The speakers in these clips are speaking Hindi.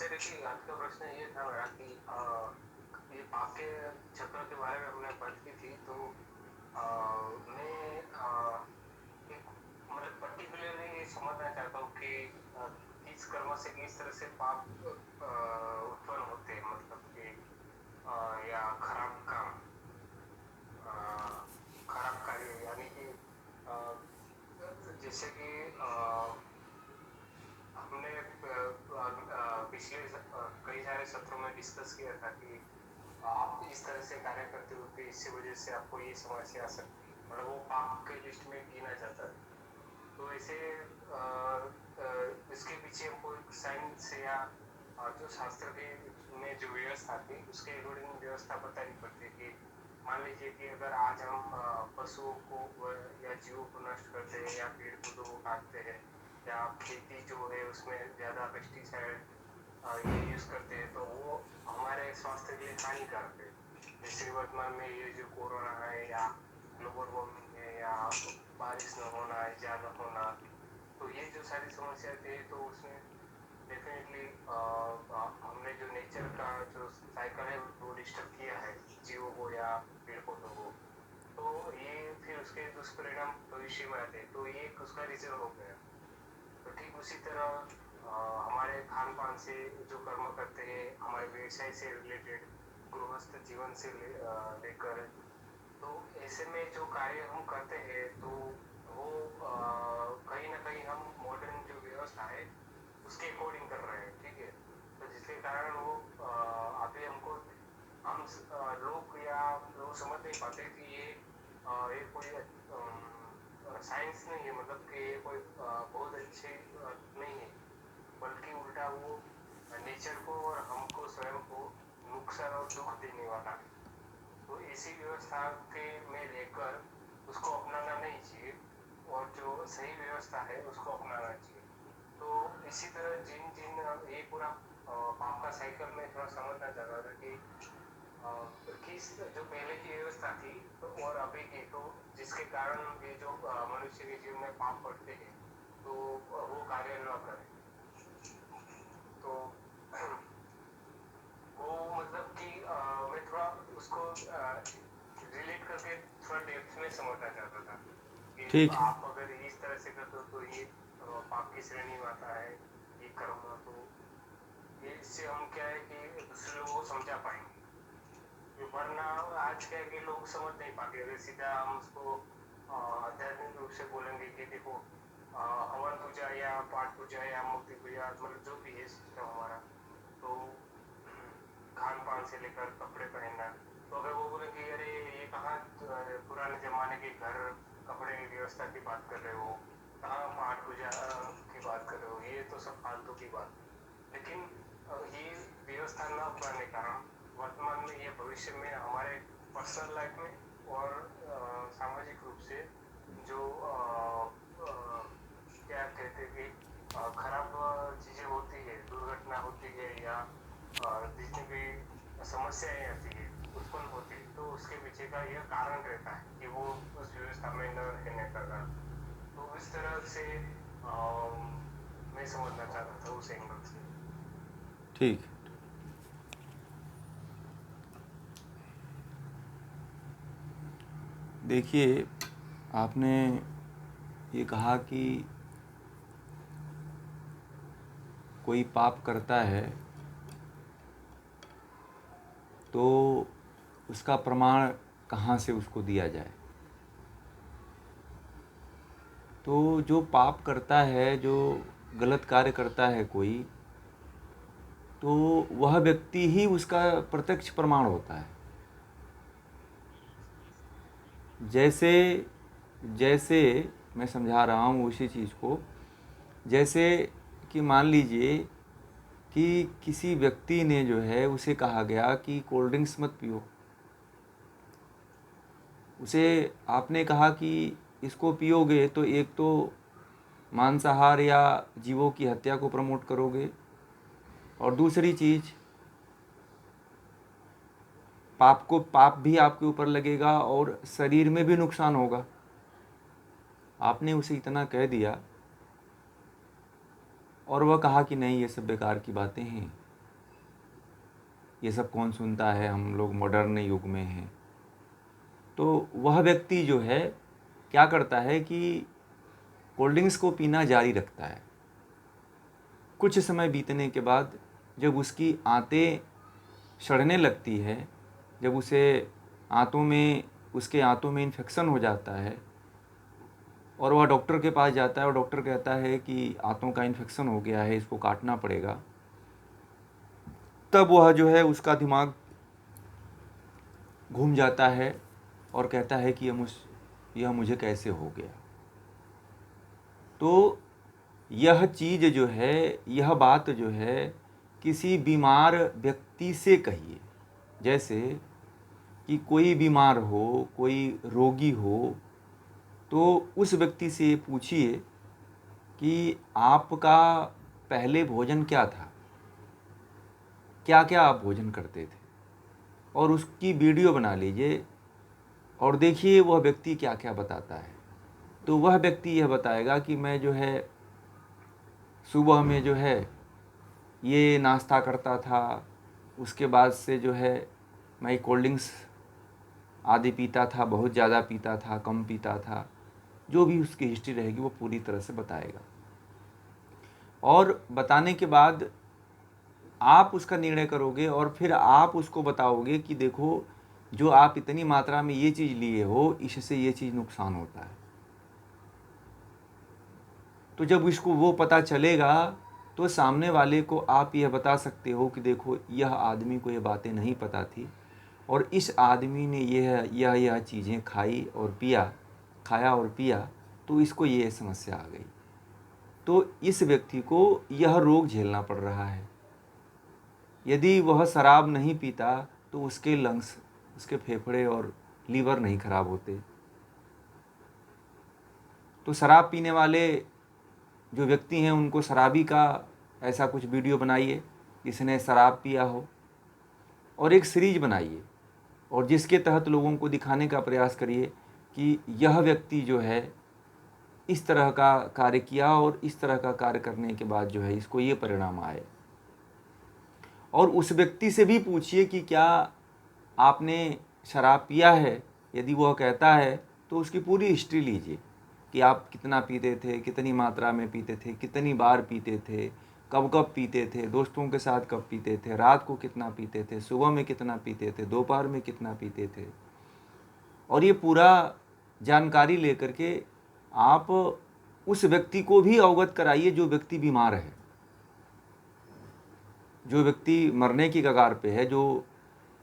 आचार्य जी, आपका प्रश्न ये था मेरा कि ये पाप के चक्र के बारे में हमने बात की थी, तो मैं एक मतलब पर्टिकुलरली ये समझना चाहता हूँ कि किस कर्म से किस तरह से पाप उत्पन्न होते हैं, मतलब कि या खराब काम, खराब कार्य, यानी कि अ, जैसे कि हमने पिछले कई सारे सत्रों में डिस्कस किया था कि आप इस तरह से कार्य करते हो कि इससे वजह से आपको ये समस्या आ सकती है, मतलब वो पाप के लिस्ट में गिना जाता है। तो ऐसे इसके पीछे हमको एक साइंस या जो शास्त्र के में जो व्यवस्था थी उसके अकॉर्डिंग व्यवस्था बतानी पड़ती है कि मान लीजिए कि अगर आज हम पशुओं को या जीवों को नष्ट करते हैं या पेड़ पौधों को काटते हैं या खेती जो है उसमें ज़्यादा पेस्टिसाइड ये यूज़ करते हैं, तो वो हमारे स्वास्थ्य के लिए हानिकारक है। जैसे वर्तमान में ये जो कोरोना है या ग्लोबल वार्मिंग है या बारिश न होना है, ज्यादा होना, तो ये जो सारी समस्या थी, तो उसमें डेफिनेटली हमने जो नेचर का जो साइकिल है वो डिस्टर्ब किया है जीवों को या पेड़ पौधों को। तो ये फिर उसके दुष्परिणाम भविष्य में आते हैं, तो ये एक उसका रीजन हो गया। तो ठीक उसी तरह हमारे खान पान से जो कर्म करते हैं, हमारे व्यवसाय से रिलेटेड, गृहस्थ जीवन से लेकर, तो ऐसे में जो कार्य हम करते हैं, तो वो कहीं ना कहीं हम मॉडर्न जो व्यवस्था है उसके अकॉर्डिंग कर रहे हैं, ठीक है। तो जिसके कारण वो अभी हमको हम लोग या लोग समझ नहीं पाते कि ये कोई साइंस नहीं है, मतलब कि ये कोई बहुत अच्छी नहीं है, बल्कि उल्टा वो नेचर को और हमको स्वयं को नुकसान और दुख देने वाला है। तो इसी व्यवस्था के में लेकर उसको अपनाना नहीं चाहिए, और जो सही व्यवस्था है उसको अपनाना चाहिए। तो इसी तरह जिन जिन ये पूरा पाप का साइकिल में थोड़ा समझना चाह रहा था कि किस जो पहले की व्यवस्था थी तो और अभी की, तो जिसके कारण ये जो मनुष्य के जीवन में पाप पड़ते हैं, तो वो कार्य न करें। तो वो मतलब कि मैं थोड़ा उसको रिलेट करके थोड़ा डेप्थ में समझना चाहता था कि ठीक है। आप अगर इस तरह से करते हो तो ये पाप की श्रेणी में आता है, ये कर्म। तो ये इससे हम क्या है कि दूसरे लोगों को समझा पाएंगे, वरना आज क्या है कि लोग समझ नहीं पाते। अगर सीधा हम उसको आध्यात्मिक रूप से बोलेंगे कि देखो हवन पूजा या पाठ पूजा या मूर्ति पूजा, मतलब जो भी है सिस्टम हमारा, तो खान पान से लेकर कपड़े पहनना, तो अगर वो बोलेंगे अरे ये कहाँ पुराने जमाने के घर कपड़े की व्यवस्था की बात कर रहे हो, कहाँ पाठ पूजा की बात कर रहे हो, ये तो सब फालतू की बात। लेकिन ये व्यवस्था न अपनाने के कारण वर्तमान में, ये भविष्य में हमारे पर्सनल लाइफ में और सामाजिक रूप से जो क्या कहते हैं कि खराब चीजें होती है, दुर्घटना होती है या जितनी भी समस्याएं आती है, उत्पन्न होती है, तो उसके पीछे का यह कारण रहता है कि वो उस व्यवस्था में न रहने का कारण। तो इस तरह से मैं समझना चाहता था उस एंगल से। ठीक। देखिए, आपने ये कहा कि कोई पाप करता है तो उसका प्रमाण कहाँ से उसको दिया जाए। तो जो पाप करता है, जो गलत कार्य करता है कोई, तो वह व्यक्ति ही उसका प्रत्यक्ष प्रमाण होता है। जैसे जैसे मैं समझा रहा हूँ उसी चीज़ को, जैसे कि मान लीजिए कि किसी व्यक्ति ने जो है उसे कहा गया कि कोल्ड ड्रिंक्स मत पियो। उसे आपने कहा कि इसको पियोगे तो एक तो मांसाहार या जीवों की हत्या को प्रमोट करोगे, और दूसरी चीज़ पाप भी आपके ऊपर लगेगा और शरीर में भी नुकसान होगा। आपने उसे इतना कह दिया और वह कहा कि नहीं, ये सब बेकार की बातें हैं, ये सब कौन सुनता है, हम लोग मॉडर्न युग में हैं। तो वह व्यक्ति जो है क्या करता है कि कोल्ड ड्रिंक्स को पीना जारी रखता है। कुछ समय बीतने के बाद जब उसकी आंतें सड़ने लगती है, जब उसके आंतों में इन्फेक्शन हो जाता है और वह डॉक्टर के पास जाता है और डॉक्टर कहता है कि आंतों का इन्फेक्शन हो गया है, इसको काटना पड़ेगा, तब वह जो है उसका दिमाग घूम जाता है और कहता है कि यह मुझे कैसे हो गया। तो यह चीज़ जो है, यह बात जो है किसी बीमार व्यक्ति से कहिए। जैसे कि कोई बीमार हो, कोई रोगी हो, तो उस व्यक्ति से पूछिए कि आपका पहले भोजन क्या था, क्या क्या आप भोजन करते थे, और उसकी वीडियो बना लीजिए और देखिए वह व्यक्ति क्या क्या बताता है। तो वह व्यक्ति यह बताएगा कि मैं जो है सुबह में जो है ये नाश्ता करता था, उसके बाद से जो है मैं कोल्ड ड्रिंक्स आदि पीता था, बहुत ज़्यादा पीता था, कम पीता था, जो भी उसकी हिस्ट्री रहेगी वो पूरी तरह से बताएगा। और बताने के बाद आप उसका निर्णय करोगे और फिर आप उसको बताओगे कि देखो, जो आप इतनी मात्रा में ये चीज़ लिए हो, इससे ये चीज़ नुकसान होता है। तो जब इसको वो पता चलेगा तो सामने वाले को आप यह बता सकते हो कि देखो, यह आदमी को ये बातें नहीं पता थी और इस आदमी ने यह चीज़ें खाया और पिया, तो इसको ये समस्या आ गई। तो इस व्यक्ति को यह रोग झेलना पड़ रहा है। यदि वह शराब नहीं पीता तो उसके लंग्स, उसके फेफड़े और लीवर नहीं खराब होते। तो शराब पीने वाले जो व्यक्ति हैं उनको शराबी का ऐसा कुछ वीडियो बनाइए जिसने शराब पिया हो, और एक सीरीज बनाइए और जिसके तहत लोगों को दिखाने का प्रयास करिए कि यह व्यक्ति जो है इस तरह का कार्य किया और इस तरह का कार्य करने के बाद जो है इसको ये परिणाम आए। और उस व्यक्ति से भी पूछिए कि क्या आपने शराब पिया है। यदि वह कहता है तो उसकी पूरी हिस्ट्री लीजिए कि आप कितना पीते थे, कितनी मात्रा में पीते थे, कितनी बार पीते थे, कब कब पीते थे, दोस्तों के साथ कब पीते थे, रात को कितना पीते थे, सुबह में कितना पीते थे, दोपहर में कितना पीते थे। और ये पूरा जानकारी लेकर के आप उस व्यक्ति को भी अवगत कराइए जो व्यक्ति बीमार है, जो व्यक्ति मरने की कगार पे है, जो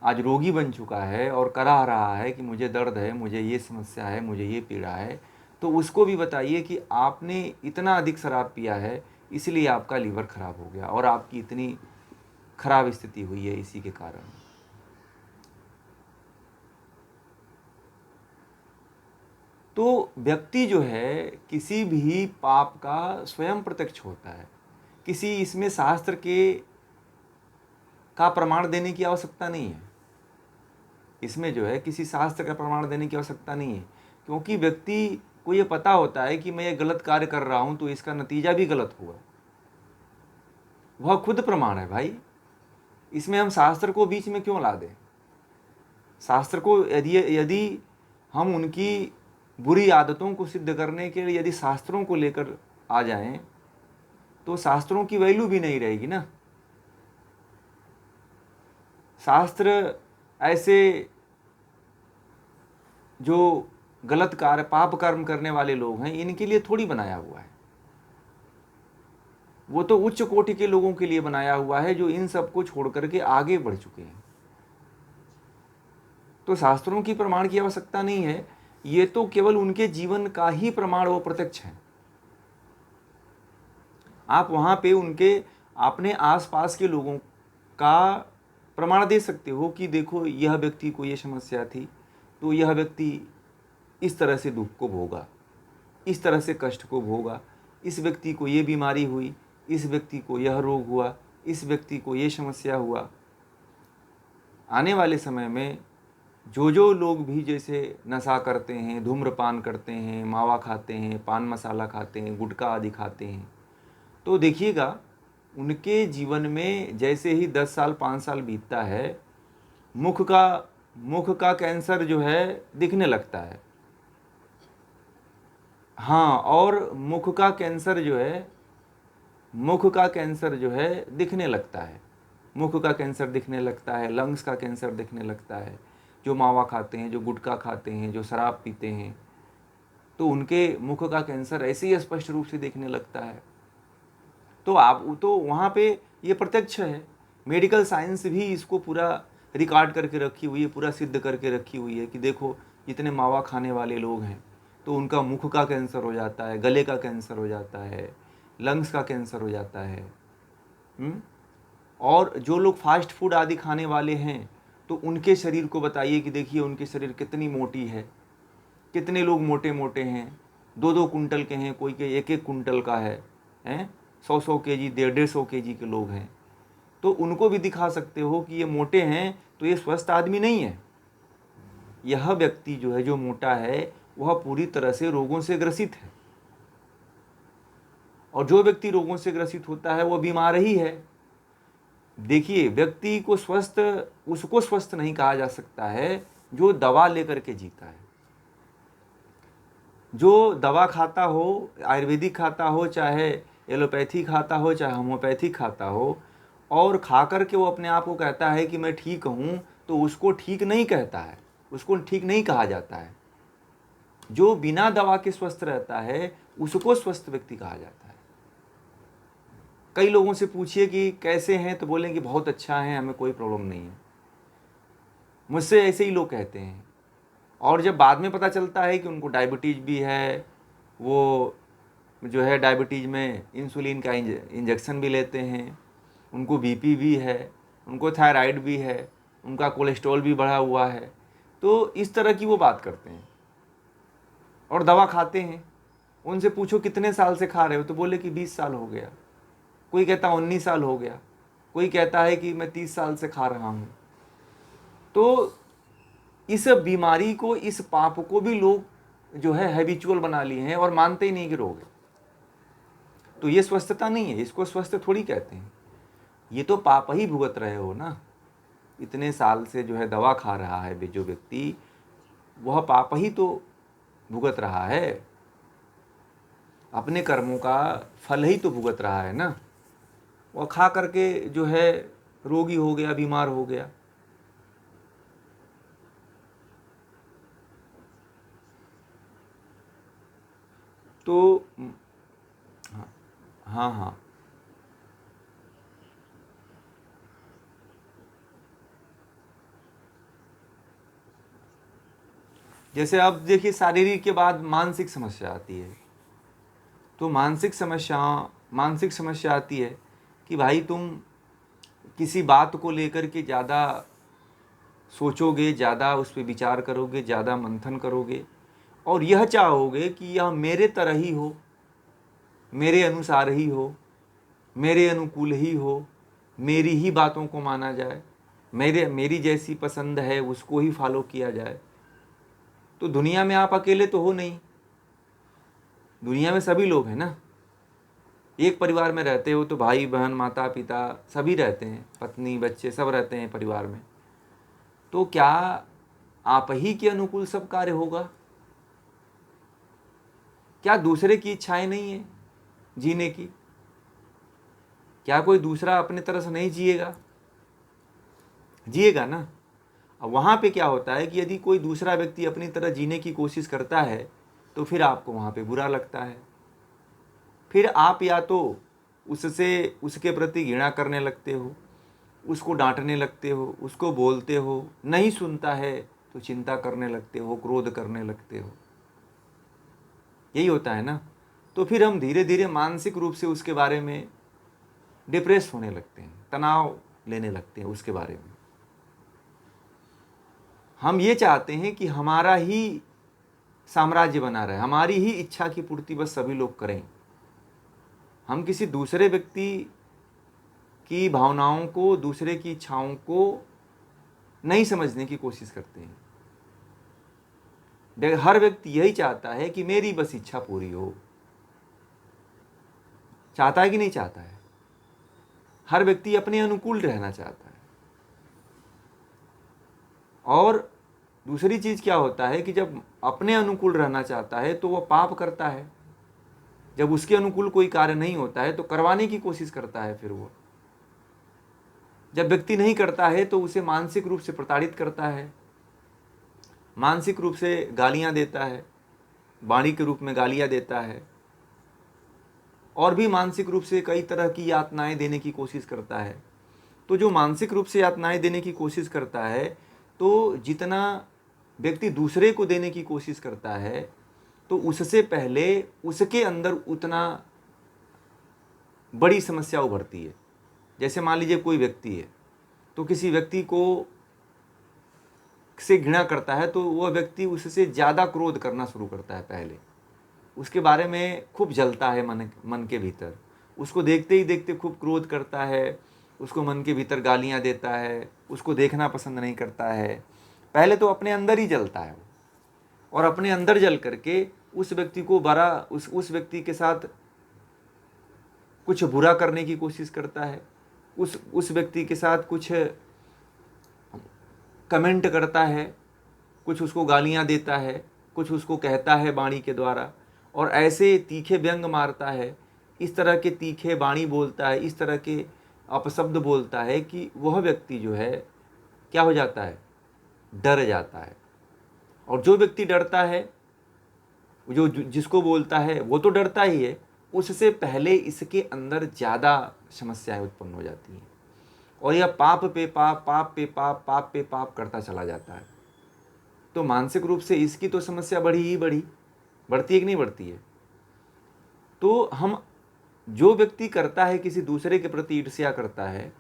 आज रोगी बन चुका है और करा रहा है कि मुझे दर्द है, मुझे ये समस्या है, मुझे ये पीड़ा है। तो उसको भी बताइए कि आपने इतना अधिक शराब पिया है, इसलिए आपका लीवर खराब हो गया और आपकी इतनी खराब स्थिति हुई है इसी के कारण। तो व्यक्ति जो है किसी भी पाप का स्वयं प्रत्यक्ष होता है। किसी इसमें शास्त्र का प्रमाण देने की आवश्यकता नहीं है। इसमें जो है किसी शास्त्र का प्रमाण देने की आवश्यकता नहीं है, क्योंकि व्यक्ति को ये पता होता है कि मैं ये गलत कार्य कर रहा हूं तो इसका नतीजा भी गलत हुआ। वह खुद प्रमाण है भाई। इसमें हम शास्त्र को बीच में क्यों ला दें। शास्त्र को यदि हम उनकी बुरी आदतों को सिद्ध करने के लिए यदि शास्त्रों को लेकर आ जाएं तो शास्त्रों की वैल्यू भी नहीं रहेगी ना। शास्त्र ऐसे जो गलत कार्य, पाप कर्म करने वाले लोग हैं, इनके लिए थोड़ी बनाया हुआ है। वो तो उच्च कोटि के लोगों के लिए बनाया हुआ है जो इन सब को छोड़ करके आगे बढ़ चुके हैं। तो शास्त्रों की प्रमाण की आवश्यकता नहीं है। ये तो केवल उनके जीवन का ही प्रमाण वो प्रत्यक्ष है। आप वहां पे उनके अपने आसपास के लोगों का प्रमाण दे सकते हो कि देखो, यह व्यक्ति को यह समस्या थी तो यह व्यक्ति इस तरह से दुख को भोगा, इस तरह से कष्ट को भोगा, इस व्यक्ति को ये बीमारी हुई, इस व्यक्ति को यह रोग हुआ, इस व्यक्ति को ये समस्या हुआ। आने वाले समय में जो लोग भी जैसे नशा करते हैं, धूम्रपान करते हैं, मावा खाते हैं, पान मसाला खाते हैं, गुटखा आदि खाते हैं, तो देखिएगा उनके जीवन में जैसे ही 10 साल 5 साल बीतता है, मुख का कैंसर जो है दिखने लगता है। हाँ, और मुख का कैंसर जो है दिखने लगता है। मुख का कैंसर दिखने लगता है, लंग्स का कैंसर दिखने लगता है। जो मावा खाते हैं, जो गुटखा खाते हैं, जो शराब पीते हैं, तो उनके मुख का कैंसर ऐसे ही स्पष्ट रूप से दिखने लगता है। तो वहाँ पे ये प्रत्यक्ष है। मेडिकल साइंस भी इसको पूरा रिकॉर्ड करके रखी हुई है, पूरा सिद्ध करके रखी हुई है कि देखो जितने मावा खाने वाले लोग हैं तो उनका मुख का कैंसर हो जाता है, गले का कैंसर हो जाता है, लंग्स का कैंसर हो जाता है। और जो लोग फास्ट फूड आदि खाने वाले हैं तो उनके शरीर को बताइए कि देखिए उनकी शरीर कितनी मोटी है। कितने लोग मोटे मोटे हैं, 2-2 कुंटल के हैं, कोई के 1-1 कुंटल का है, 100-100 केजी, 150-150 केजी के लोग हैं। तो उनको भी दिखा सकते हो कि ये मोटे हैं तो ये स्वस्थ आदमी नहीं है। यह व्यक्ति जो है, जो मोटा है, वह पूरी तरह से रोगों से ग्रसित है। और जो व्यक्ति रोगों से ग्रसित होता है वह बीमार ही है। देखिए, व्यक्ति को उसको स्वस्थ नहीं कहा जा सकता है जो दवा लेकर के जीता है। जो दवा खाता हो, आयुर्वेदिक खाता हो, चाहे एलोपैथी खाता हो, चाहे होम्योपैथी खाता हो, और खा कर के वो अपने आप को कहता है कि मैं ठीक हूँ, तो उसको ठीक नहीं कहता है, उसको ठीक नहीं कहा जाता है। जो बिना दवा के स्वस्थ रहता है उसको स्वस्थ व्यक्ति कहा जाता है। कई लोगों से पूछिए कि कैसे हैं तो बोलेंगे बहुत अच्छा है, हमें कोई प्रॉब्लम नहीं है। मुझसे ऐसे ही लोग कहते हैं। और जब बाद में पता चलता है कि उनको डायबिटीज़ भी है, वो जो है डायबिटीज़ में इंसुलिन का इंजेक्शन भी लेते हैं, उनको बीपी भी है, उनको थायराइड भी है, उनका कोलेस्ट्रॉल भी बढ़ा हुआ है, तो इस तरह की वो बात करते हैं और दवा खाते हैं। उनसे पूछो कितने साल से खा रहे हो तो बोले कि 20 साल हो गया, कोई कहता 19 साल हो गया, कोई कहता है कि मैं 30 साल से खा रहा हूँ। तो इस बीमारी को, इस पाप को भी लोग जो है हैबिचुअल बना लिए हैं और मानते ही नहीं कि रोग है। तो ये स्वस्थता नहीं है, इसको स्वस्थ थोड़ी कहते हैं। ये तो पाप ही भुगत रहे हो ना। इतने साल से जो है दवा खा रहा है जो व्यक्ति, वह पाप ही तो भुगत रहा है, अपने कर्मों का फल ही तो भुगत रहा है ना। वह खा करके जो है रोगी हो गया, बीमार हो गया। तो हाँ हाँ, जैसे अब देखिए शारीरिक के बाद मानसिक समस्या आती है। तो मानसिक समस्या आती है कि भाई तुम किसी बात को लेकर के ज़्यादा सोचोगे, ज़्यादा उस पर विचार करोगे, ज़्यादा मंथन करोगे और यह चाहोगे कि यह मेरे तरह ही हो, मेरे अनुसार ही हो, मेरे अनुकूल ही हो, मेरी ही बातों को माना जाए, मेरी जैसी पसंद है उसको ही फॉलो किया जाए। तो दुनिया में आप अकेले तो हो नहीं, दुनिया में सभी लोग हैं ना। एक परिवार में रहते हो तो भाई बहन, माता पिता सभी रहते हैं, पत्नी बच्चे सब रहते हैं परिवार में। तो क्या आप ही के अनुकूल सब कार्य होगा? क्या दूसरे की इच्छाएं नहीं है जीने की? क्या कोई दूसरा अपने तरह से नहीं जिएगा ना। अब वहाँ पे क्या होता है कि यदि कोई दूसरा व्यक्ति अपनी तरह जीने की कोशिश करता है तो फिर आपको वहाँ पे बुरा लगता है। फिर आप या तो उसके प्रति घृणा करने लगते हो, उसको डांटने लगते हो, उसको बोलते हो, नहीं सुनता है तो चिंता करने लगते हो, क्रोध करने लगते हो। यही होता है ना। तो फिर हम धीरे धीरे मानसिक रूप से उसके बारे में डिप्रेस होने लगते हैं, तनाव लेने लगते हैं उसके बारे में। हम ये चाहते हैं कि हमारा ही साम्राज्य बना रहे, हमारी ही इच्छा की पूर्ति बस सभी लोग करें। हम किसी दूसरे व्यक्ति की भावनाओं को, दूसरे की इच्छाओं को नहीं समझने की कोशिश करते हैं। हर व्यक्ति यही चाहता है कि मेरी बस इच्छा पूरी हो। चाहता है कि नहीं चाहता है? हर व्यक्ति अपने अनुकूल रहना चाहता है। और दूसरी चीज़ क्या होता है कि जब अपने अनुकूल रहना चाहता है तो वह पाप करता है। जब उसके अनुकूल कोई कार्य नहीं होता है तो करवाने की कोशिश करता है। फिर वो जब व्यक्ति नहीं करता है तो उसे मानसिक रूप से प्रताड़ित करता है, मानसिक रूप से गालियां देता है, वाणी के रूप में गालियां देता है, और भी मानसिक रूप से कई तरह की यातनाएं देने की कोशिश करता है। तो जो मानसिक रूप से यातनाएं देने की कोशिश करता है, तो जितना व्यक्ति दूसरे को देने की कोशिश करता है तो उससे पहले उसके अंदर उतना बड़ी समस्या उभरती है। जैसे मान लीजिए कोई व्यक्ति है तो किसी व्यक्ति को से घृणा करता है तो वह व्यक्ति उससे ज़्यादा क्रोध करना शुरू करता है। पहले उसके बारे में खूब जलता है मन के भीतर, उसको देखते ही देखते खूब क्रोध करता है, उसको मन के भीतर गालियां देता है, उसको देखना पसंद नहीं करता है। पहले तो अपने अंदर ही जलता है और अपने अंदर जल करके उस व्यक्ति को उस व्यक्ति के साथ कुछ बुरा करने की कोशिश करता है, उस व्यक्ति के साथ कुछ कमेंट करता है, कुछ उसको गालियां देता है, कुछ उसको कहता है वाणी के द्वारा, और ऐसे तीखे व्यंग मारता है, इस तरह के तीखे वाणी बोलता है, इस तरह के अपशब्द बोलता है कि वह व्यक्ति जो है क्या हो जाता है, डर जाता है। और जो व्यक्ति डरता है, जो जिसको बोलता है वो तो डरता ही है, उससे पहले इसके अंदर ज़्यादा समस्याएं उत्पन्न हो जाती हैं और यह पाप पे पाप, पाप पे पाप, पाप पे पाप करता चला जाता है। तो मानसिक रूप से इसकी तो समस्या बढ़ती है कि नहीं बढ़ती है। तो हम जो व्यक्ति करता है किसी दूसरे के प्रति ईर्ष्या करता है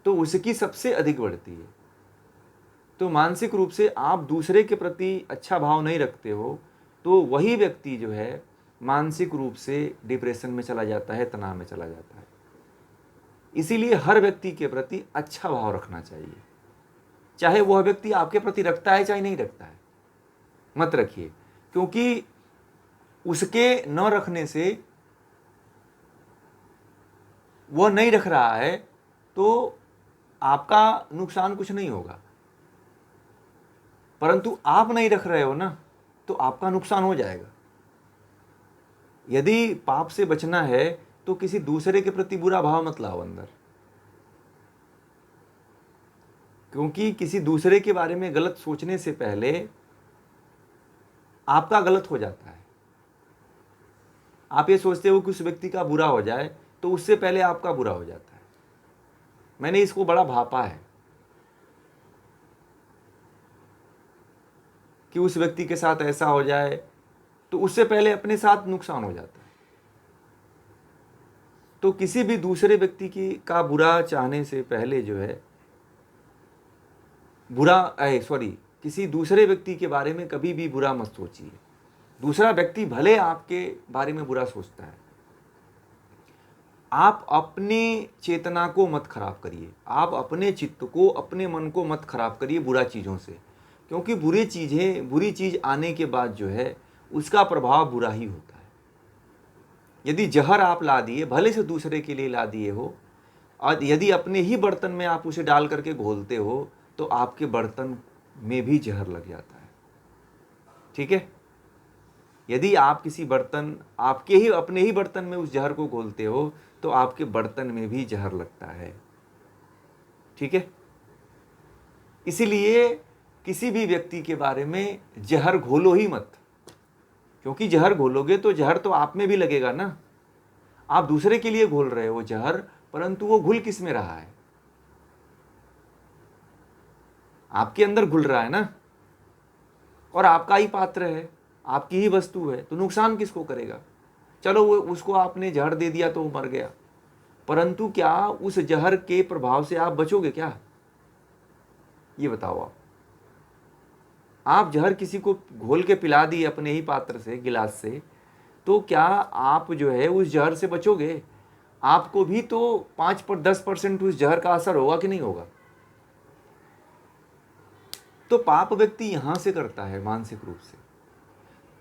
तो उसकी सबसे अधिक बढ़ती है। तो मानसिक रूप से आप दूसरे के प्रति अच्छा भाव नहीं रखते हो तो वही व्यक्ति जो है मानसिक रूप से डिप्रेशन में चला जाता है, तनाव में चला जाता है। इसीलिए हर व्यक्ति के प्रति अच्छा भाव रखना चाहिए, चाहे वह व्यक्ति आपके प्रति रखता है चाहे नहीं रखता है, मत रखिए, क्योंकि उसके न रखने से वह नहीं रख रहा है तो आपका नुकसान कुछ नहीं होगा, परंतु आप नहीं रख रहे हो ना तो आपका नुकसान हो जाएगा। यदि पाप से बचना है तो किसी दूसरे के प्रति बुरा भाव मत लाओ अंदर, क्योंकि किसी दूसरे के बारे में गलत सोचने से पहले आपका गलत हो जाता है। आप ये सोचते हो कि उस व्यक्ति का बुरा हो जाए तो उससे पहले आपका बुरा हो जाता है। मैंने इसको बड़ा भापा है कि उस व्यक्ति के साथ ऐसा हो जाए तो उससे पहले अपने साथ नुकसान हो जाता है। तो किसी भी दूसरे व्यक्ति का बुरा चाहने से पहले जो है किसी दूसरे व्यक्ति के बारे में कभी भी बुरा मत सोचिए। दूसरा व्यक्ति भले आपके बारे में बुरा सोचता है, आप अपनी चेतना को मत खराब करिए, आप अपने चित्त को, अपने मन को मत खराब करिए बुरा चीज़ों से, क्योंकि बुरी चीज़ आने के बाद जो है उसका प्रभाव बुरा ही होता है। यदि जहर आप ला दिए, भले से दूसरे के लिए ला दिए हो, और यदि अपने ही बर्तन में आप उसे डाल करके घोलते हो तो आपके बर्तन में भी जहर लग जाता है। ठीक है, यदि आप किसी बर्तन, आपके ही अपने ही बर्तन में उस जहर को घोलते हो तो आपके बर्तन में भी जहर लगता है। ठीक है, इसीलिए किसी भी व्यक्ति के बारे में जहर घोलो ही मत, क्योंकि जहर घोलोगे तो जहर तो आप में भी लगेगा ना। आप दूसरे के लिए घोल रहे हो जहर, परंतु वो घुल किस में रहा है, आपके अंदर घुल रहा है ना, और आपका ही पात्र है, आपकी ही वस्तु है, तो नुकसान किसको करेगा। चलो वो उसको आपने जहर दे दिया तो वो मर गया, परंतु क्या उस जहर के प्रभाव से आप बचोगे क्या, ये बताओ। आप जहर किसी को घोल के पिला दिए अपने ही पात्र से, गिलास से, तो क्या आप जो है उस जहर से बचोगे। आपको भी तो 5-10% उस जहर का असर होगा कि नहीं होगा। तो पाप व्यक्ति यहां से करता है मानसिक रूप से।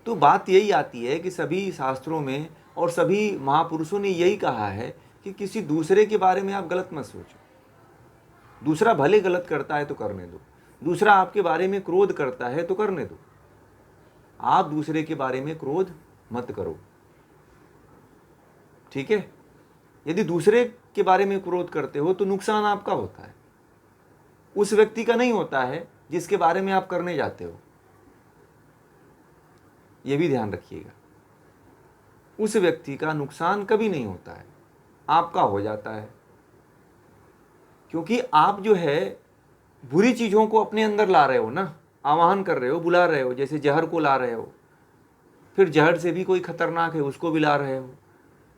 तो बात यही आती है कि सभी शास्त्रों में और सभी महापुरुषों ने यही कहा है कि किसी दूसरे के बारे में आप गलत मत सोचो। दूसरा भले गलत करता है तो करने दो, दूसरा आपके बारे में क्रोध करता है तो करने दो, आप दूसरे के बारे में क्रोध मत करो, ठीक है। यदि दूसरे के बारे में क्रोध करते हो तो नुकसान आपका होता है, उस व्यक्ति का नहीं होता है जिसके बारे में आप करने जाते हो। यह भी ध्यान रखिएगा, उस व्यक्ति का नुकसान कभी नहीं होता है, आपका हो जाता है। क्योंकि आप जो है बुरी चीज़ों को अपने अंदर ला रहे हो ना, आवाहन कर रहे हो, बुला रहे हो, जैसे जहर को ला रहे हो, फिर जहर से भी कोई खतरनाक है उसको भी ला रहे हो,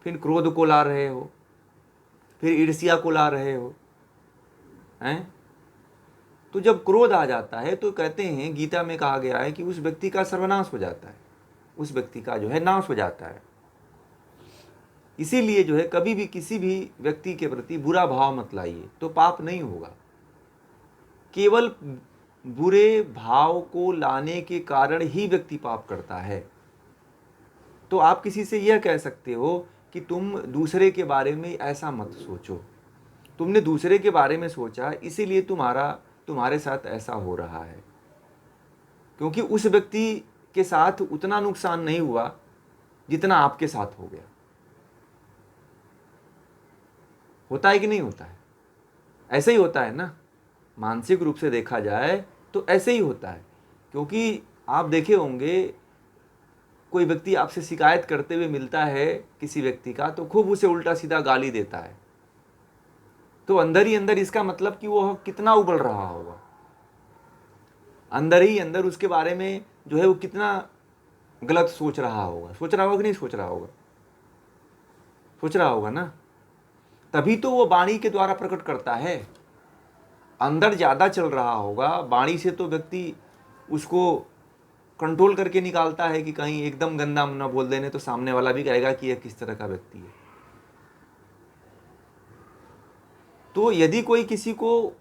फिर क्रोध को ला रहे हो, फिर ईर्ष्या को ला रहे हो, हैं। तो जब क्रोध आ जाता है तो कहते हैं, गीता में कहा गया है कि उस व्यक्ति का सर्वनाश हो जाता है, उस व्यक्ति का जो है नाश हो जाता है। इसीलिए जो है कभी भी किसी भी व्यक्ति के प्रति बुरा भाव मत लाइए, तो पाप नहीं होगा। केवल बुरे भाव को लाने के कारण ही व्यक्ति पाप करता है। तो आप किसी से यह कह सकते हो कि तुम दूसरे के बारे में ऐसा मत सोचो, तुमने दूसरे के बारे में सोचा इसीलिए तुम्हारे साथ ऐसा हो रहा है, क्योंकि उस व्यक्ति के साथ उतना नुकसान नहीं हुआ जितना आपके साथ हो गया। होता है कि नहीं होता है? ऐसे ही होता है ना, मानसिक रूप से देखा जाए तो ऐसे ही होता है। क्योंकि आप देखे होंगे, कोई व्यक्ति आपसे शिकायत करते हुए मिलता है किसी व्यक्ति का, तो खूब उसे उल्टा सीधा गाली देता है, तो अंदर ही अंदर इसका मतलब कि वो कितना उबल रहा होगा, अंदर ही अंदर उसके बारे में जो है वो कितना गलत सोच रहा होगा कि नहीं सोच रहा होगा? सोच रहा होगा ना, तभी तो वो वाणी के द्वारा प्रकट करता है। अंदर ज़्यादा चल रहा होगा, वाणी से तो व्यक्ति उसको कंट्रोल करके निकालता है कि कहीं एकदम गंदा ना बोल देने तो सामने वाला भी कहेगा कि यह किस तरह का व्यक्ति है। तो यदि कोई किसी को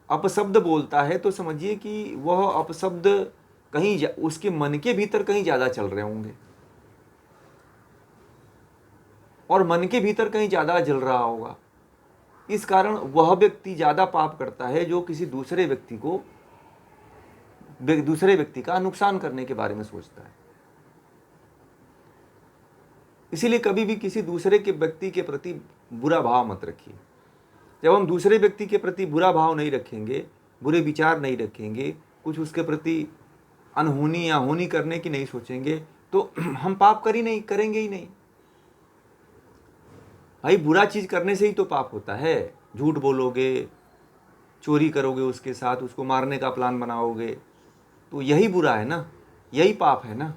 अपशब्द बोलता है तो समझिए कि वह अपशब्द कहीं उसके मन के भीतर कहीं ज़्यादा चल रहे होंगे, और मन के भीतर कहीं ज़्यादा जल रहा होगा। इस कारण वह व्यक्ति ज़्यादा पाप करता है जो किसी दूसरे व्यक्ति का नुकसान करने के बारे में सोचता है। इसीलिए कभी भी किसी दूसरे के व्यक्ति के प्रति बुरा भाव मत रखिए। जब हम दूसरे व्यक्ति के प्रति बुरा भाव नहीं रखेंगे, बुरे विचार नहीं रखेंगे, कुछ उसके प्रति अनहोनी या होनी करने की नहीं सोचेंगे, तो हम पाप करेंगे ही नहीं। भाई, बुरा चीज़ करने से ही तो पाप होता है। झूठ बोलोगे, चोरी करोगे उसके साथ, उसको मारने का प्लान बनाओगे, तो यही बुरा है ना, यही पाप है ना।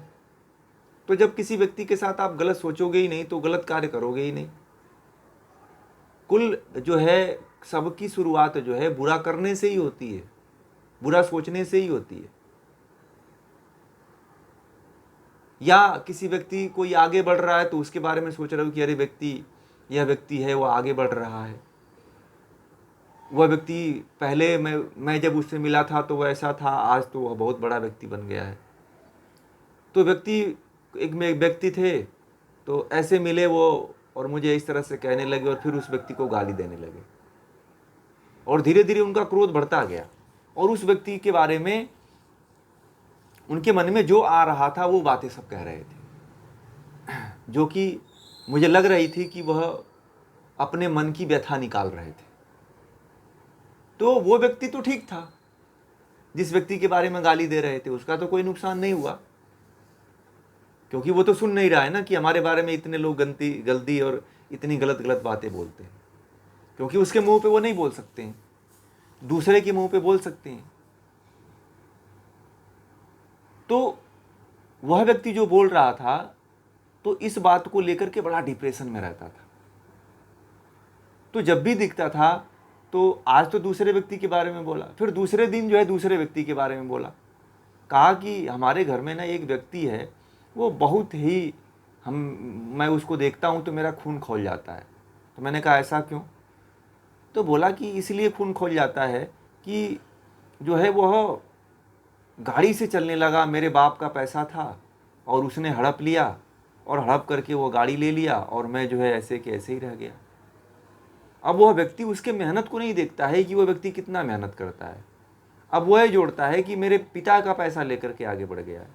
तो जब किसी व्यक्ति के साथ आप गलत सोचोगे ही नहीं तो गलत कार्य करोगे ही नहीं। कुल जो है सबकी शुरुआत जो है बुरा करने से ही होती है, बुरा सोचने से ही होती है। या किसी व्यक्ति कोई आगे बढ़ रहा है तो उसके बारे में सोच रहे हो कि अरे यह व्यक्ति है वो आगे बढ़ रहा है, वह व्यक्ति पहले मैं जब उससे मिला था तो वह ऐसा था, आज तो वह बहुत बड़ा व्यक्ति बन गया है। तो एक व्यक्ति थे तो ऐसे मिले वो, और मुझे इस तरह से कहने लगे, और फिर उस व्यक्ति को गाली देने लगे, और धीरे धीरे उनका क्रोध बढ़ता गया, और उस व्यक्ति के बारे में उनके मन में जो आ रहा था वो बातें सब कह रहे थे, जो कि मुझे लग रही थी कि वह अपने मन की व्यथा निकाल रहे थे। तो वो व्यक्ति तो ठीक था, जिस व्यक्ति के बारे में गाली दे रहे थे उसका तो कोई नुकसान नहीं हुआ, क्योंकि वो तो सुन नहीं रहा है ना कि हमारे बारे में इतने लोग गलती और इतनी गलत बातें बोलते हैं, क्योंकि उसके मुंह पे वो नहीं बोल सकते हैं, दूसरे के मुंह पे बोल सकते हैं। तो वह व्यक्ति जो बोल रहा था तो इस बात को लेकर के बड़ा डिप्रेशन में रहता था। तो जब भी दिखता था तो आज तो दूसरे व्यक्ति के बारे में बोला, फिर दूसरे दिन जो है दूसरे व्यक्ति के बारे में बोला। कहा कि हमारे घर में ना एक व्यक्ति है, वो बहुत ही मैं उसको देखता हूँ तो मेरा खून खौल जाता है। तो मैंने कहा ऐसा क्यों? तो बोला कि इसलिए खून खौल जाता है कि जो है वह गाड़ी से चलने लगा, मेरे बाप का पैसा था और उसने हड़प लिया, और हड़प करके वो गाड़ी ले लिया, और मैं जो है ऐसे के ऐसे ही रह गया। अब वह व्यक्ति उसके मेहनत को नहीं देखता है कि वह व्यक्ति कितना मेहनत करता है। अब वह जोड़ता है कि मेरे पिता का पैसा लेकर के आगे बढ़ गया है।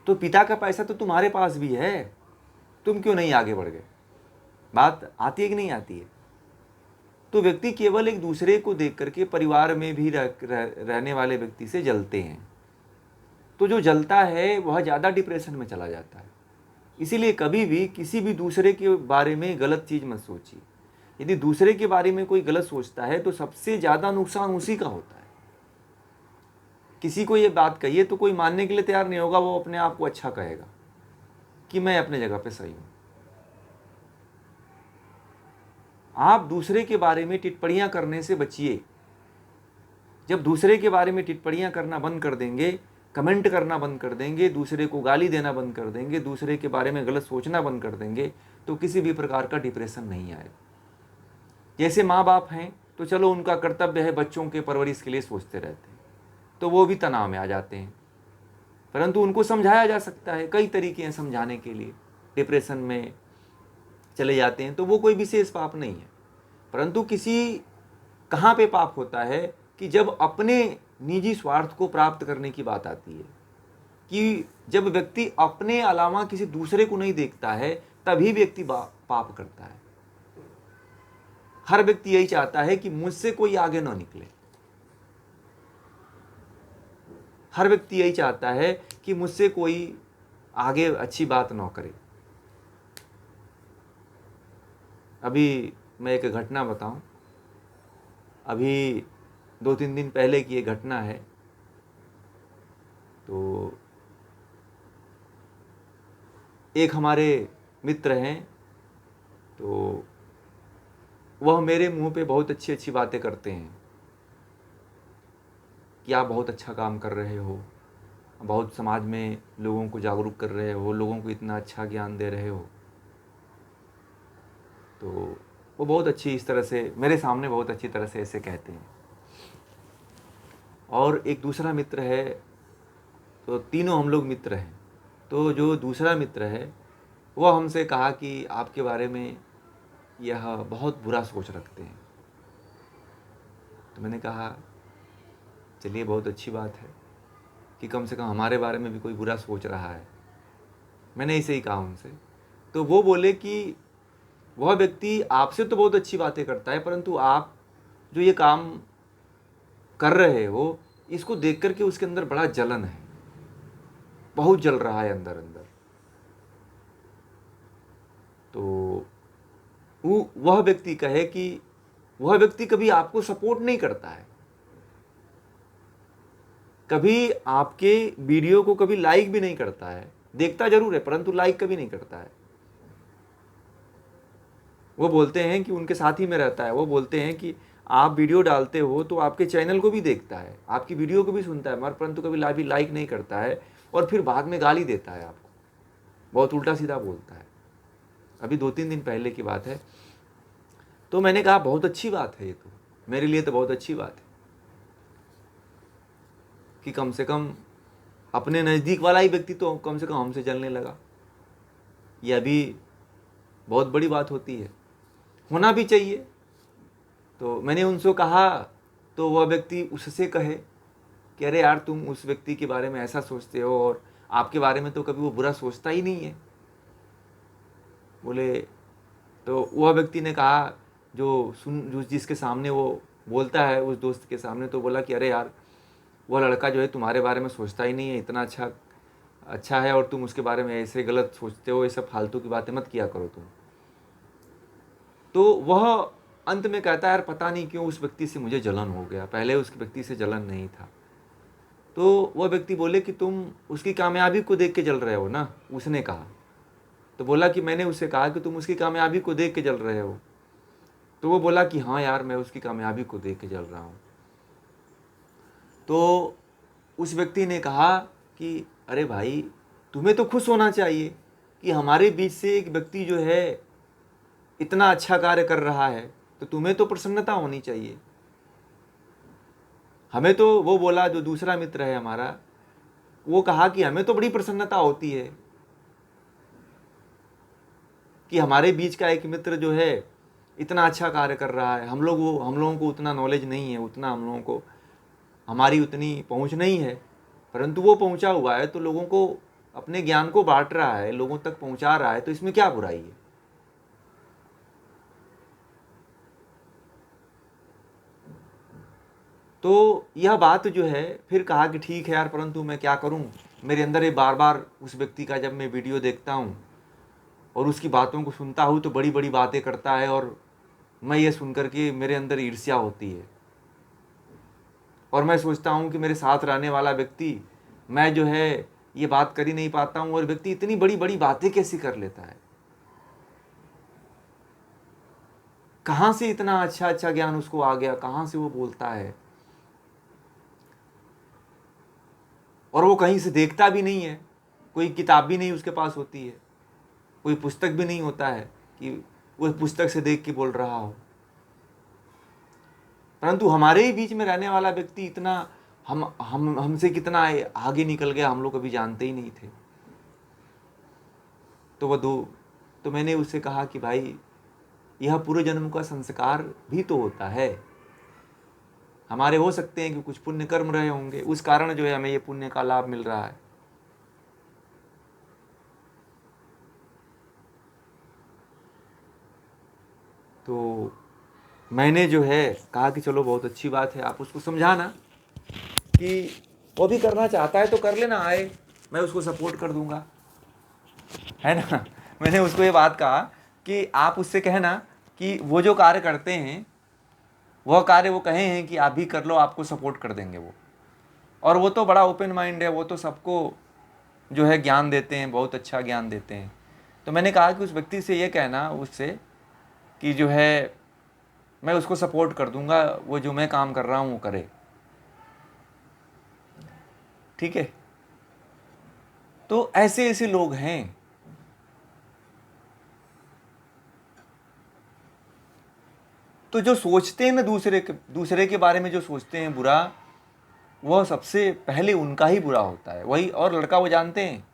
तो पिता का पैसा तो तुम्हारे पास भी है, तुम क्यों नहीं आगे बढ़ गए? बात आती है कि नहीं आती है? तो व्यक्ति केवल एक दूसरे को देख करके परिवार में भी रहने वाले व्यक्ति से जलते हैं। तो जो जलता है वह ज़्यादा डिप्रेशन में चला जाता है। इसीलिए कभी भी किसी भी दूसरे के बारे में गलत चीज़ मत सोचिए। यदि दूसरे के बारे में कोई गलत सोचता है तो सबसे ज़्यादा नुकसान उसी का होता है। किसी को ये बात कहिए तो कोई मानने के लिए तैयार नहीं होगा, वो अपने आप को अच्छा कहेगा कि मैं अपने जगह पे सही हूँ। आप दूसरे के बारे में टिप्पणियाँ करने से बचिए। जब दूसरे के बारे में टिप्पणियाँ करना बंद कर देंगे, कमेंट करना बंद कर देंगे, दूसरे को गाली देना बंद कर देंगे, दूसरे के बारे में गलत सोचना बंद कर देंगे, तो किसी भी प्रकार का डिप्रेशन नहीं आएगा। जैसे माँ बाप हैं तो चलो उनका कर्तव्य है बच्चों के परवरिश के लिए सोचते रहते हैं, तो वो भी तनाव में आ जाते हैं। परंतु उनको समझाया जा सकता है, कई तरीके हैं समझाने के लिए। डिप्रेशन में चले जाते हैं तो वो कोई विशेष पाप नहीं है। परंतु कहाँ पे पाप होता है कि जब अपने निजी स्वार्थ को प्राप्त करने की बात आती है, कि जब व्यक्ति अपने अलावा किसी दूसरे को नहीं देखता है, तभी व्यक्ति पाप करता है। हर व्यक्ति यही चाहता है कि मुझसे कोई आगे ना निकले। हर व्यक्ति यही चाहता है कि मुझसे कोई आगे अच्छी बात ना करे। अभी मैं एक घटना बताऊं। अभी 2-3 दिन पहले की ये घटना है। तो एक हमारे मित्र हैं, तो वह मेरे मुंह पे बहुत अच्छी अच्छी बातें करते हैं कि आप बहुत अच्छा काम कर रहे हो, बहुत समाज में लोगों को जागरूक कर रहे हो, लोगों को इतना अच्छा ज्ञान दे रहे हो। तो वो बहुत अच्छी इस तरह से मेरे सामने बहुत अच्छी तरह से ऐसे कहते हैं। और एक दूसरा मित्र है, तो तीनों हम लोग मित्र हैं। तो जो दूसरा मित्र है वह हमसे कहा कि आपके बारे में यह बहुत बुरा सोच रखते हैं। तो मैंने कहा चलिए बहुत अच्छी बात है कि कम से कम हमारे बारे में भी कोई बुरा सोच रहा है। मैंने ऐसे ही कहा उनसे। तो वो बोले कि वह व्यक्ति आपसे तो बहुत अच्छी बातें करता है, परंतु आप जो ये काम कर रहे हो इसको देख करके उसके अंदर बड़ा जलन है, बहुत जल रहा है अंदर अंदर। तो वह व्यक्ति कहे कि वह व्यक्ति कभी आपको सपोर्ट नहीं करता है, कभी आपके वीडियो को कभी लाइक भी नहीं करता है, देखता जरूर है परंतु लाइक कभी नहीं करता है। वो बोलते हैं कि उनके साथ ही में रहता है, वो बोलते हैं कि आप वीडियो डालते हो तो आपके चैनल को भी देखता है, आपकी वीडियो को भी सुनता है, मगर परंतु कभी लाइक नहीं करता है और फिर बाद में गाली देता है आपको, बहुत उल्टा सीधा बोलता है। अभी 2-3 दिन पहले की बात है। तो मैंने कहा बहुत अच्छी बात है, ये तो मेरे लिए तो बहुत अच्छी बात है कि कम से कम अपने नज़दीक वाला ही व्यक्ति तो कम से कम हमसे जलने लगा। ये अभी बहुत बड़ी बात होती है, होना भी चाहिए। तो मैंने उनसे कहा, तो वह व्यक्ति उससे कहे कि अरे यार तुम उस व्यक्ति के बारे में ऐसा सोचते हो और आपके बारे में तो कभी वो बुरा सोचता ही नहीं है। बोले, तो वह व्यक्ति ने कहा जो जिसके सामने वो बोलता है उस दोस्त के सामने, तो बोला कि अरे यार वह लड़का जो है तुम्हारे बारे में सोचता ही नहीं है, इतना अच्छा है और तुम उसके बारे में ऐसे गलत सोचते हो, ये सब फालतू की बातें मत किया करो तुम। तो वह अंत में कहता है यार पता नहीं क्यों उस व्यक्ति से मुझे जलन हो गया, पहले उस व्यक्ति से जलन नहीं था। तो वह व्यक्ति बोले कि तुम उसकी कामयाबी को देख के जल रहे हो ना, उसने कहा। तो बोला कि मैंने उससे कहा कि तुम उसकी कामयाबी को देख के जल रहे हो। तो वो बोला कि हाँ यार मैं उसकी कामयाबी को देख के जल रहा हूँ। तो उस व्यक्ति ने कहा कि अरे भाई तुम्हें तो खुश होना चाहिए कि हमारे बीच से एक व्यक्ति जो है इतना अच्छा कार्य कर रहा है, तो तुम्हें तो प्रसन्नता होनी चाहिए। हमें तो, वो बोला जो दूसरा मित्र है हमारा, वो कहा कि हमें तो बड़ी प्रसन्नता होती है कि हमारे बीच का एक मित्र जो है इतना अच्छा कार्य कर रहा है, हम लोगों को उतना नॉलेज नहीं है, उतना हम लोगों को, हमारी उतनी पहुंच नहीं है, परंतु वो पहुंचा हुआ है तो लोगों को अपने ज्ञान को बांट रहा है, लोगों तक पहुंचा रहा है, तो इसमें क्या बुराई है? तो यह बात जो है, फिर कहा कि ठीक है यार, परंतु मैं क्या करूं, मेरे अंदर ये बार बार उस व्यक्ति का जब मैं वीडियो देखता हूं और उसकी बातों को सुनता हूं तो बड़ी बड़ी बातें करता है, और मैं ये सुनकर के मेरे अंदर ईर्ष्या होती है, और मैं सोचता हूं कि मेरे साथ रहने वाला व्यक्ति, मैं जो है ये बात कर ही नहीं पाता हूं, और व्यक्ति इतनी बड़ी बड़ी बातें कैसी कर लेता है, कहाँ से इतना अच्छा अच्छा ज्ञान उसको आ गया, कहाँ से वो बोलता है, और वो कहीं से देखता भी नहीं है, कोई किताब भी नहीं उसके पास होती है, कोई पुस्तक भी नहीं होता है कि वो पुस्तक से देख के बोल रहा हो, परंतु हमारे ही बीच में रहने वाला व्यक्ति इतना हमसे कितना आगे निकल गया, हम लोग कभी जानते ही नहीं थे। तो मैंने उससे कहा कि भाई, यह पूर्व जन्म का संस्कार भी तो होता है, हमारे हो सकते हैं कि कुछ पुण्य कर्म रहे होंगे, उस कारण जो है हमें ये पुण्य का लाभ मिल रहा है। तो मैंने जो है कहा कि चलो बहुत अच्छी बात है, आप उसको समझाना कि वो भी करना चाहता है तो कर लेना, आए, मैं उसको सपोर्ट कर दूंगा, है ना। मैंने उसको ये बात कहा कि आप उससे कहना कि वो जो कार्य करते हैं, वह कार्य वो कहे हैं कि आप भी कर लो, आपको सपोर्ट कर देंगे वो, और वो तो बड़ा ओपन माइंड है, वो तो सबको जो है ज्ञान देते हैं, बहुत अच्छा ज्ञान देते हैं। तो मैंने कहा कि उस व्यक्ति से ये कहना उससे कि जो है मैं उसको सपोर्ट कर दूंगा, वो जो मैं काम कर रहा हूँ वो करे, ठीक है। तो ऐसे ऐसे लोग हैं। तो जो सोचते हैं ना दूसरे के बारे में, जो सोचते हैं बुरा, वह सबसे पहले उनका ही बुरा होता है। वही, और लड़का वो जानते हैं,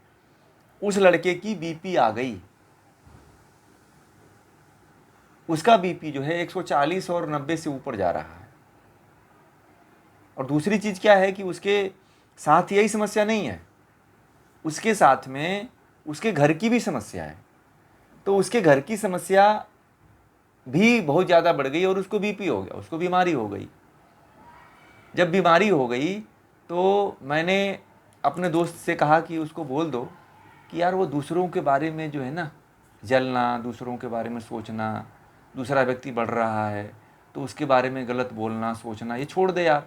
उस लड़के की बीपी आ गई, उसका बीपी जो है 140 और 90 से ऊपर जा रहा है। और दूसरी चीज क्या है कि उसके साथ यही समस्या नहीं है, उसके साथ में उसके घर की भी समस्या है। तो उसके घर की समस्या भी बहुत ज़्यादा बढ़ गई और उसको बीपी हो गया, उसको बीमारी हो गई। जब बीमारी हो गई तो मैंने अपने दोस्त से कहा कि उसको बोल दो कि यार वो दूसरों के बारे में जो है ना जलना, दूसरों के बारे में सोचना, दूसरा व्यक्ति बढ़ रहा है तो उसके बारे में गलत बोलना सोचना, ये छोड़ दे यार।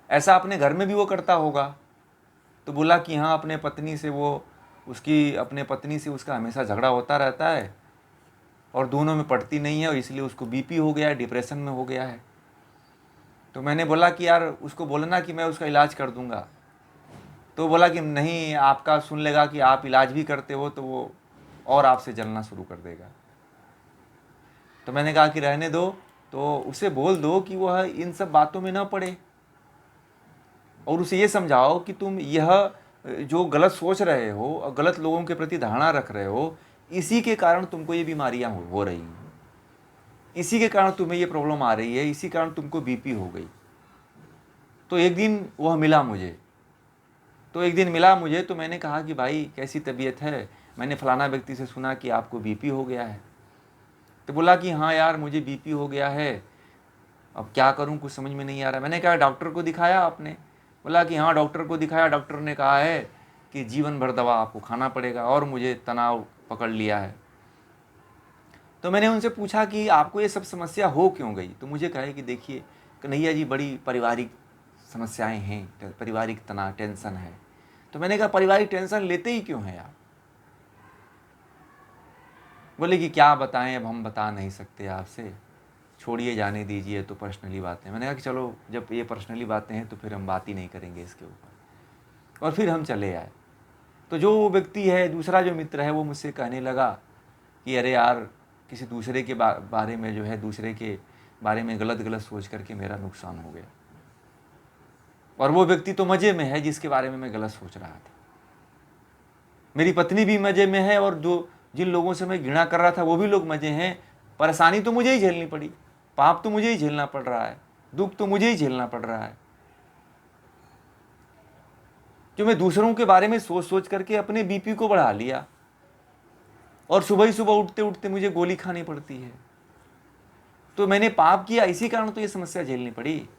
ऐसा अपने घर में भी वो करता होगा। तो बोला कि हाँ, अपने पत्नी से उसका हमेशा झगड़ा होता रहता है और दोनों में पड़ती नहीं है, और इसलिए उसको बीपी हो गया है, डिप्रेशन में हो गया है। तो मैंने बोला कि यार उसको बोलना कि मैं उसका इलाज कर दूंगा। तो बोला कि नहीं, आपका सुन लेगा कि आप इलाज भी करते हो तो वो और आपसे जलना शुरू कर देगा। तो मैंने कहा कि रहने दो, तो उसे बोल दो कि वह इन सब बातों में ना पड़े, और उसे ये समझाओ कि तुम यह जो गलत सोच रहे हो और गलत लोगों के प्रति धारणा रख रहे हो, इसी के कारण तुमको ये बीमारियां हो रही हैं, इसी के कारण तुम्हें ये प्रॉब्लम आ रही है, इसी कारण तुमको बीपी हो गई। तो एक दिन वह मिला मुझे, तो मैंने कहा कि भाई कैसी तबीयत है, मैंने फलाना व्यक्ति से सुना कि आपको बीपी हो गया है। तो बोला कि हाँ यार, मुझे बीपी हो गया है, अब क्या करूँ, कुछ समझ में नहीं आ रहा। मैंने कहा डॉक्टर को दिखाया आपने? बोला कि हाँ, डॉक्टर को दिखाया, डॉक्टर ने कहा है कि जीवन भर दवा आपको खाना पड़ेगा, और मुझे तनाव पकड़ लिया है। तो मैंने उनसे पूछा कि आपको ये सब समस्या हो क्यों गई? तो मुझे कहे कि देखिए कन्हैया जी, बड़ी पारिवारिक समस्याएं हैं, पारिवारिक तनाव, टेंशन है। तो मैंने कहा पारिवारिक टेंशन लेते ही क्यों हैं आप? बोले कि क्या बताएं, अब हम बता नहीं सकते आपसे, छोड़िए, जाने दीजिए, तो पर्सनली बातें। मैंने कहा कि चलो, जब ये पर्सनली बातें हैं तो फिर हम बात ही नहीं करेंगे इसके ऊपर। और फिर हम चले आए। तो जो व्यक्ति है, दूसरा जो मित्र है, वो मुझसे कहने लगा कि अरे यार, किसी दूसरे के बारे में जो है, दूसरे के बारे में गलत गलत सोच करके मेरा नुकसान हो गया। और वो व्यक्ति तो मज़े में है जिसके बारे में मैं गलत सोच रहा था। मेरी पत्नी भी मज़े में है, और जो जिन लोगों से मैं घृणा कर रहा था वो भी लोग मज़े हैं, परेशानी तो मुझे ही झेलनी पड़ी, पाप तो मुझे ही झेलना पड़ रहा है, दुख तो मुझे ही झेलना पड़ रहा है। जो मैं दूसरों के बारे में सोच सोच करके अपने बीपी को बढ़ा लिया, और सुबह ही सुबह उठते उठते मुझे गोली खानी पड़ती है। तो मैंने पाप किया, इसी कारण तो ये समस्या झेलनी पड़ी।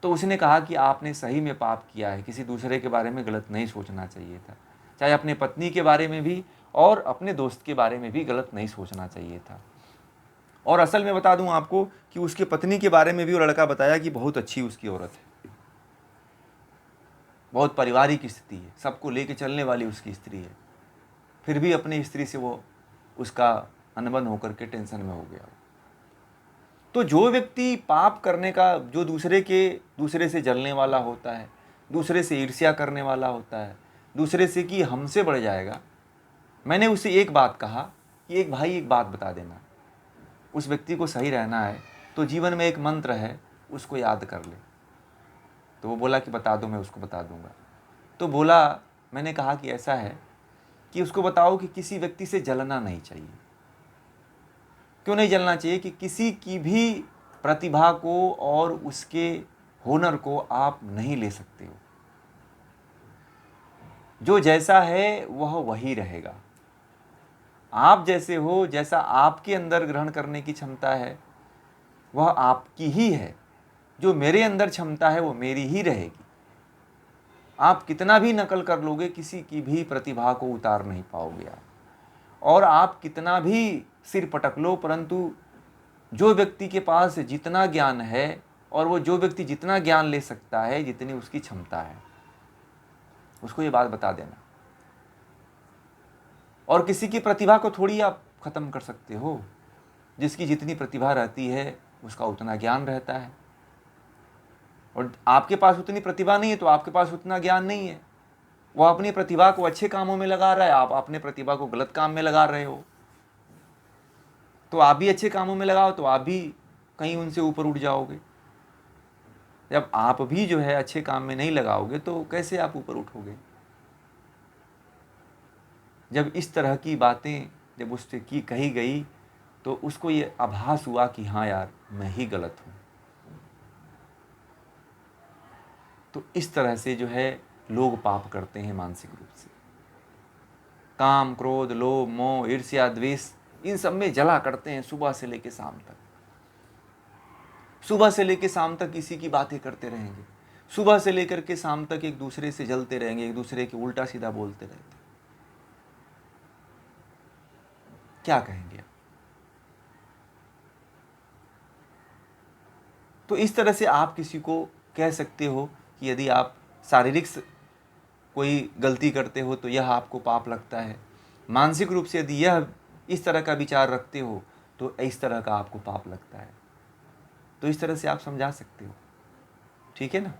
तो उसने कहा कि आपने सही में पाप किया है, किसी दूसरे के बारे में गलत नहीं सोचना चाहिए था, चाहे अपने पत्नी के बारे में भी और अपने दोस्त के बारे में भी गलत नहीं सोचना चाहिए था। और असल में बता दूं आपको कि उसके पत्नी के बारे में भी वो लड़का बताया कि बहुत अच्छी उसकी औरत है, बहुत पारिवारिक स्थिति है, सबको लेके चलने वाली उसकी स्त्री है। फिर भी अपनी स्त्री से वो उसका अनबन होकर के टेंशन में हो गया। तो जो व्यक्ति पाप करने का, जो दूसरे से जलने वाला होता है, दूसरे से ईर्ष्या करने वाला होता है, दूसरे से कि हमसे बढ़ जाएगा, मैंने उसे एक बात कहा कि एक भाई एक बात बता देना, उस व्यक्ति को सही रहना है तो जीवन में एक मंत्र है, उसको याद कर ले। तो वो बोला कि बता दो, मैं उसको बता दूंगा। तो बोला, मैंने कहा कि ऐसा है कि उसको बताओ कि किसी व्यक्ति से जलना नहीं चाहिए। क्यों नहीं जलना चाहिए? कि किसी की भी प्रतिभा को और उसके हुनर को आप नहीं ले सकते हो। जो जैसा है वह वही रहेगा। आप जैसे हो, जैसा आपके अंदर ग्रहण करने की क्षमता है वह आपकी ही है। जो मेरे अंदर क्षमता है वो मेरी ही रहेगी। आप कितना भी नकल कर लोगे, किसी की भी प्रतिभा को उतार नहीं पाओगे आप। और आप कितना भी सिर पटक लो, परंतु जो व्यक्ति के पास जितना ज्ञान है और वो जो व्यक्ति जितना ज्ञान ले सकता है, जितनी उसकी क्षमता है, उसको ये बात बता देना। और किसी की प्रतिभा को थोड़ी आप खत्म कर सकते हो। जिसकी जितनी प्रतिभा रहती है उसका उतना ज्ञान रहता है, और आपके पास उतनी प्रतिभा नहीं है तो आपके पास उतना ज्ञान नहीं है। वो अपनी प्रतिभा को अच्छे कामों में लगा रहा है, आप अपने प्रतिभा को गलत काम में लगा रहे हो। तो आप भी अच्छे कामों में लगाओ तो आप भी कहीं उनसे ऊपर उठ जाओगे। जब आप भी जो है अच्छे काम में नहीं लगाओगे तो कैसे आप ऊपर उठोगे? जब इस तरह की बातें जब उससे की कही गई तो उसको ये आभास हुआ कि हाँ यार, मैं ही गलत हूँ। तो इस तरह से जो है लोग पाप करते हैं मानसिक रूप से। काम, क्रोध, लोभ, मोह, ईर्ष्या, द्वेष, इन सब में जला करते हैं सुबह से लेकर शाम तक। सुबह से लेकर शाम तक इसी की बातें करते रहेंगे। सुबह से लेकर के शाम तक एक दूसरे से जलते रहेंगे, एक दूसरे के उल्टा सीधा बोलते रहते। क्या कहेंगे आप? तो इस तरह से आप किसी को कह सकते हो कि यदि आप शारीरिक कोई गलती करते हो तो यह आपको पाप लगता है। मानसिक रूप से यदि यह इस तरह का विचार रखते हो तो इस तरह का आपको पाप लगता है। तो इस तरह से आप समझा सकते हो। ठीक है ना?